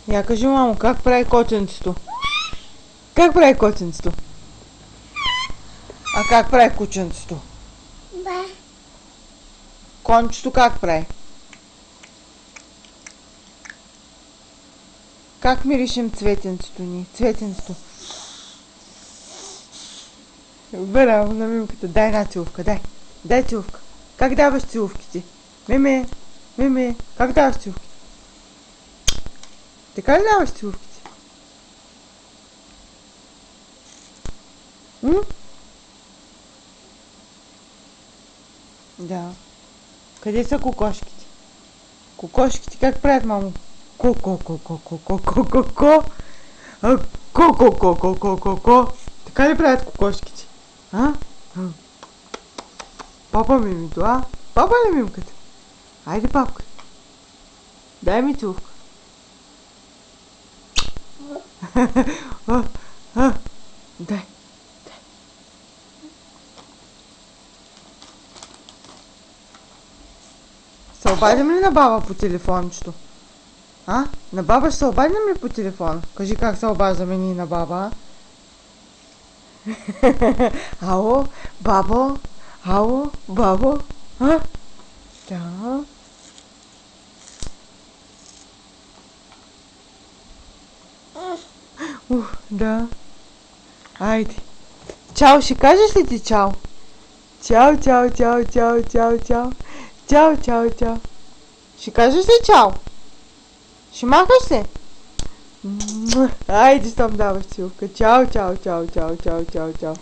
Я кажи, мамо, как прави котенцето? Как прави котенцето? А как прави кученцето? Ба. Кончето как прави? Как миришем цветенцето ни? Цветенцето. Браво на мимката. Дай една целувка, дай. Дай целувка. Как даваш целувките? Меме, меме, как даваш целувките? Така ли даваш целувките? М? Да. Къде са кокошките? Кокошките как правят, мамо? Ко-ко-ко-ко-ко-ко-ко-ко. Ко-ко-ко-ко-ко-ко-ко. Така ли правят кокошките? А? Папа мимито, а? Папа ли мимката? Айде, папка. Дай ми целувка. Дай. Се обадим ли на баба по телефончето? А? На баба ще се обадим ли по телефона? Кажи как се обаждаме ние на баба, а? Ало, бабо? Ало, бабо? А? Да. Да. Айде. Чао, ще кажеш ли ти чао? Чао, чао, чао, чао, чао, чао. Чао, чао, чао. Ще кажеш ли чао? Ще махаш се? Айде, щом даваш целувка. Чао, чао, чао, чао, чао, чао, чао.